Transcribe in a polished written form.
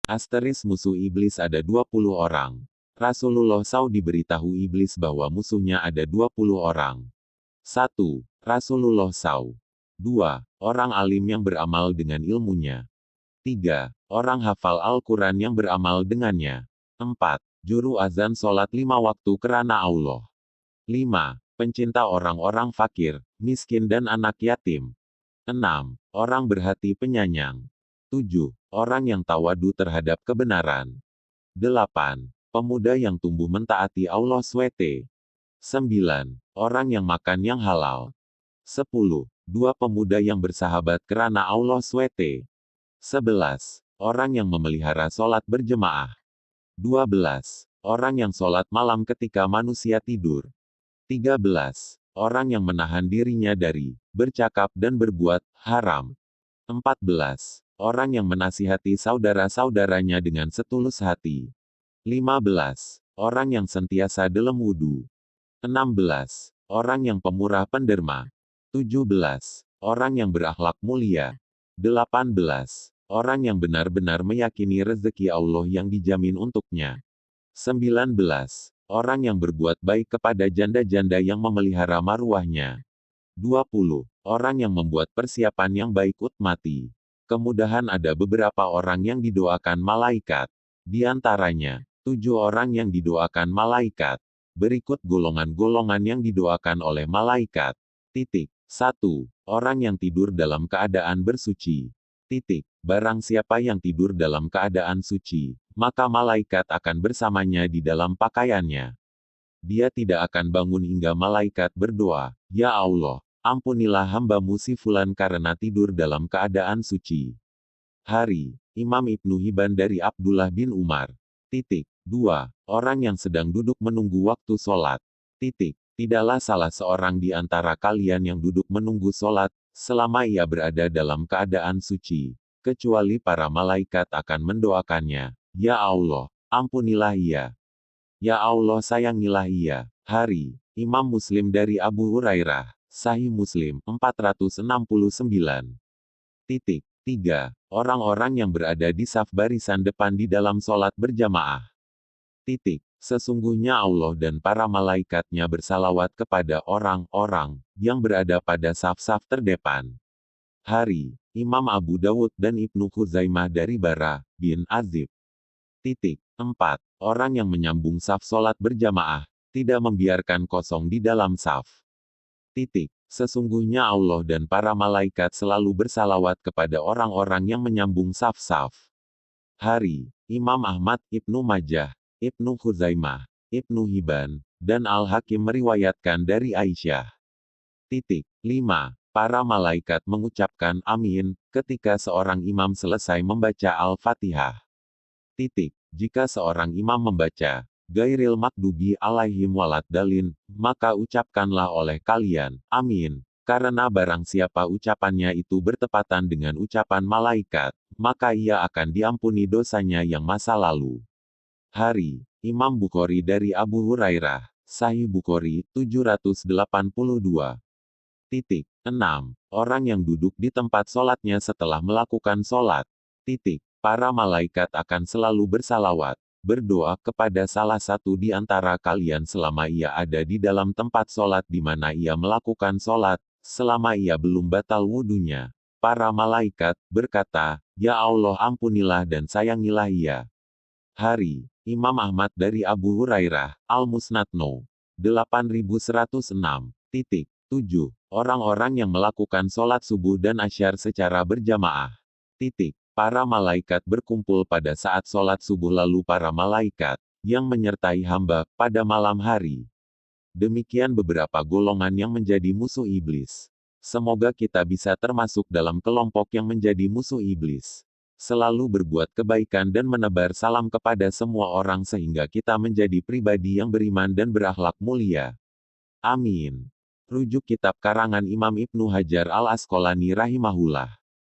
Asteris musuh iblis ada 20 orang. Rasulullah SAW diberitahu iblis bahwa musuhnya ada 20 orang. 1. Rasulullah SAW. 2. Orang alim yang beramal dengan ilmunya. 3. Orang hafal Al-Quran yang beramal dengannya. 4. Juru azan sholat 5 waktu kerana Allah. 5. Pencinta orang-orang fakir, miskin dan anak yatim. 6. Orang berhati penyayang. 7. Orang yang tawadu terhadap kebenaran. 8. Pemuda yang tumbuh mentaati Allah SWT. 9. Orang yang makan yang halal. 10. Dua pemuda yang bersahabat kerana Allah SWT. 11. Orang yang memelihara sholat berjemaah. 12. Orang yang sholat malam ketika manusia tidur. 13. Orang yang menahan dirinya dari bercakap dan berbuat haram. 14. Orang yang menasihati saudara-saudaranya dengan setulus hati. 15. Orang yang sentiasa dalam wudu. 16. Orang yang pemurah penderma. 17. Orang yang berakhlak mulia. 18. Orang yang benar-benar meyakini rezeki Allah yang dijamin untuknya. 19. Orang yang berbuat baik kepada janda-janda yang memelihara maruahnya. 20. Orang yang membuat persiapan yang baik untuk mati. Kemudahan ada beberapa orang yang didoakan malaikat. Di antaranya, 7 orang yang didoakan malaikat. Berikut golongan-golongan yang didoakan oleh malaikat. 1. Orang yang tidur dalam keadaan bersuci. Barang siapa yang tidur dalam keadaan suci, maka malaikat akan bersamanya di dalam pakaiannya. Dia tidak akan bangun hingga malaikat berdoa, "Ya Allah, ampunilah hamba-Mu si Fulan karena tidur dalam keadaan suci." Hari, Imam Ibnu Hibban dari Abdullah bin Umar. 2. Orang yang sedang duduk menunggu waktu sholat. Tidaklah salah seorang di antara kalian yang duduk menunggu sholat, selama ia berada dalam keadaan suci, kecuali para malaikat akan mendoakannya, "Ya Allah, ampunilah ia. Ya Allah sayangilah ia." Hari, Imam Muslim dari Abu Hurairah, Sahih Muslim, 469. 3. Orang-orang yang berada di saf barisan depan di dalam sholat berjamaah. Sesungguhnya Allah dan para malaikatnya bersalawat kepada orang-orang yang berada pada saf-saf terdepan. Hari, Imam Abu Dawud dan Ibnu Khuzaimah dari Bara bin Azib. 4. Orang yang menyambung saf sholat berjamaah, tidak membiarkan kosong di dalam saf. Sesungguhnya Allah dan para malaikat selalu bersalawat kepada orang-orang yang menyambung saf-saf. Hari, Imam Ahmad, Ibnu Majah, Ibnu Khuzaimah, Ibnu Hibban, dan Al-Hakim meriwayatkan dari Aisyah. 5. Para malaikat mengucapkan amin, ketika seorang imam selesai membaca Al-Fatihah. Jika seorang imam membaca, Gairil makdubi alaihim waladdallin, maka ucapkanlah oleh kalian, amin, karena barang siapa ucapannya itu bertepatan dengan ucapan malaikat, maka ia akan diampuni dosanya yang masa lalu. Hari, Imam Bukhari dari Abu Hurairah, Sahih Bukhari, 782. 6. Orang yang duduk di tempat sholatnya setelah melakukan sholat. Para malaikat akan selalu bersalawat, berdoa kepada salah satu di antara kalian selama ia ada di dalam tempat sholat di mana ia melakukan sholat, selama ia belum batal wudunya. Para malaikat berkata, "Ya Allah ampunilah dan sayangilah ia." Hari, Imam Ahmad dari Abu Hurairah, Al-Musnad No. 8106. 7. Orang-orang yang melakukan sholat subuh dan asyar secara berjamaah. Para malaikat berkumpul pada saat sholat subuh lalu para malaikat, yang menyertai hamba, pada malam hari. Demikian beberapa golongan yang menjadi musuh iblis. Semoga kita bisa termasuk dalam kelompok yang menjadi musuh iblis. Selalu berbuat kebaikan dan menebar salam kepada semua orang sehingga kita menjadi pribadi yang beriman dan berakhlak mulia. Amin. Rujuk kitab karangan Imam Ibnu Hajar al-Asqalani rahimahullah.